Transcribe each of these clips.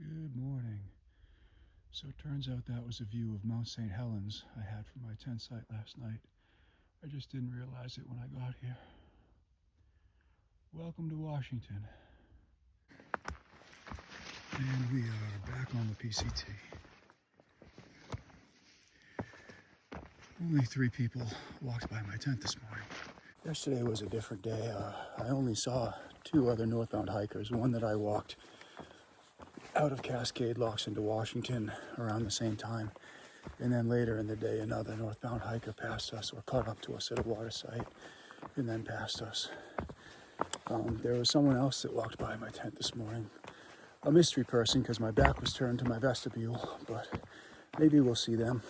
Good morning. So it turns out that was a view of Mount St. Helens I had from my tent site last night. I just didn't realize it when I got here. Welcome to Washington. And we are back on the PCT. Only 3 people walked by my tent this morning. Yesterday was a different day. I only saw 2 other northbound hikers. One that I walked out of Cascade Locks into Washington around the same time. And then later in the day, another northbound hiker passed us or caught up to us at a water site and then passed us. There was someone else that walked by my tent this morning. A mystery person, because my back was turned to my vestibule, but maybe we'll see them.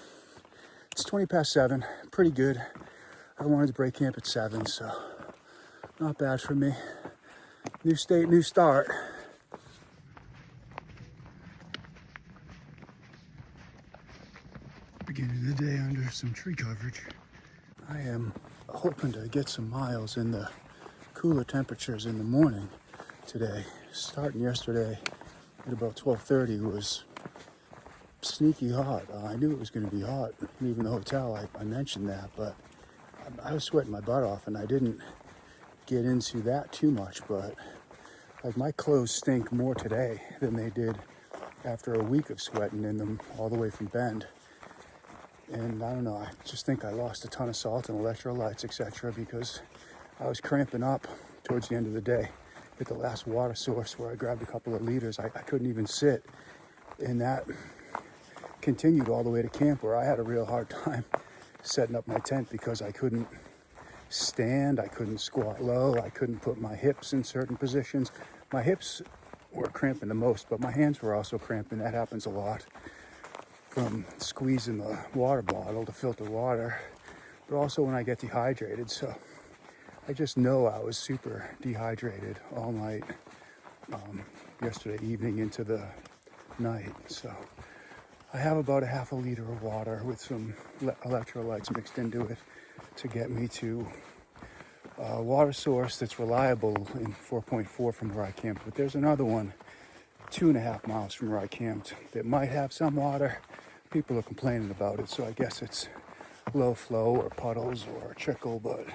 It's 20 past 7, pretty good. I wanted to break camp at 7, so not bad for me. New state, new start. Beginning the day under some tree coverage. I am hoping to get some miles in the cooler temperatures in the morning today. Starting yesterday at about 12:30 was sneaky hot. I knew it was going to be hot leaving the hotel. I mentioned that, but I was sweating my butt off, and I didn't get into that too much. But like, my clothes stink more today than they did after a week of sweating in them all the way from Bend. And I don't know, I just think I lost a ton of salt and electrolytes, etc., because I was cramping up towards the end of the day at the last water source where I grabbed a couple of liters. I couldn't even sit, and that continued all the way to camp, where I had a real hard time setting up my tent because I couldn't stand, I couldn't squat low, I couldn't put my hips in certain positions. My hips were cramping the most, but my hands were also cramping. That happens a lot from squeezing the water bottle to filter water, but also when I get dehydrated. So I just know I was super dehydrated all night, yesterday evening into the night. So I have about a half a liter of water with some electrolytes mixed into it to get me to a water source that's reliable in 4.4 from where I camped. But there's another one 2.5 miles from where I camped that might have some water. People are complaining about it, so I guess it's low flow or puddles or trickle, but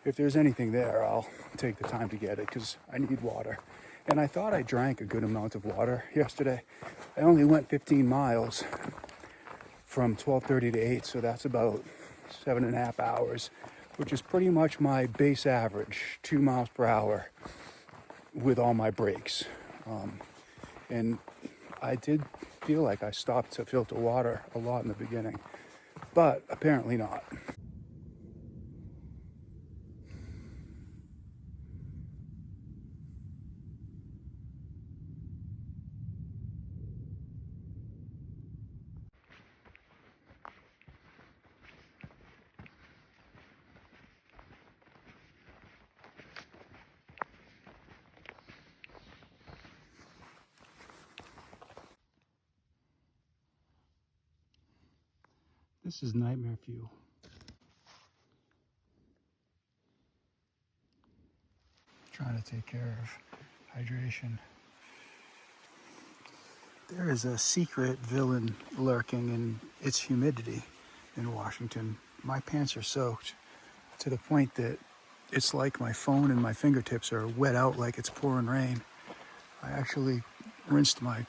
if there's anything there, I'll take the time to get it because I need water. And I thought I drank a good amount of water yesterday. I only went 15 miles from 12:30 to 8, so that's about 7.5 hours, which is pretty much my base average, 2 miles per hour with all my breaks. And I did feel like I stopped to filter water a lot in the beginning, but apparently not. This is nightmare fuel. Trying to take care of hydration. There is a secret villain lurking, and it's humidity in Washington. My pants are soaked to the point that it's like my phone and my fingertips are wet out like it's pouring rain. I actually rinsed my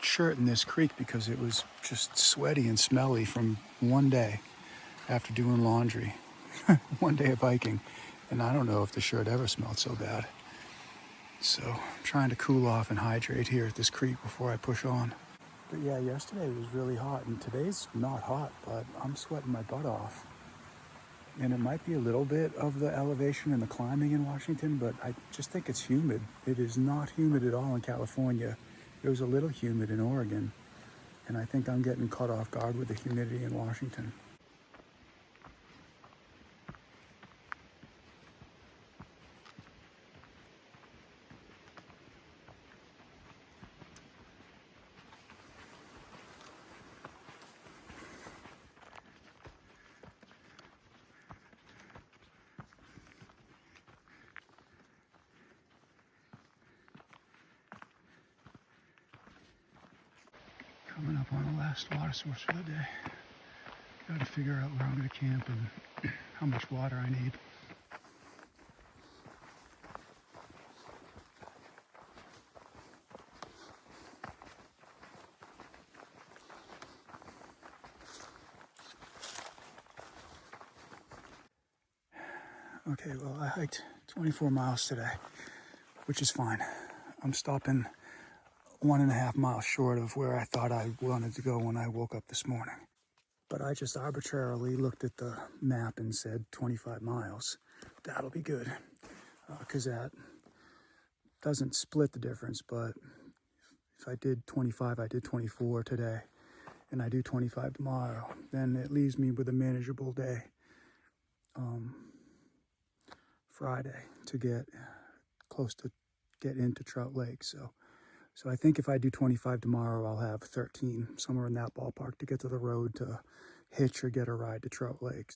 shirt in this creek because it was just sweaty and smelly from one day after doing laundry. One day of hiking, and I don't know if the shirt ever smelled so bad. So I'm trying to cool off and hydrate here at this creek before I push on. But yeah, yesterday was really hot, and today's not hot, but I'm sweating my butt off. And it might be a little bit of the elevation and the climbing in Washington, but I just think it's humid. It is not humid at all in California. It was a little humid in Oregon, and I think I'm getting caught off guard with the humidity in Washington. Coming up on the last water source for the day. Got to figure out where I'm going to camp and how much water I need. Okay, well, I hiked 24 miles today, which is fine. I'm stopping 1.5 miles short of where I thought I wanted to go when I woke up this morning. But I just arbitrarily looked at the map and said 25 miles. That'll be good, because that doesn't split the difference, but if I did 25, I did 24 today, and I do 25 tomorrow, then it leaves me with a manageable day. Friday to get close to get into Trout Lake. So I think if I do 25 tomorrow, I'll have 13, somewhere in that ballpark, to get to the road to hitch or get a ride to Trout Lake.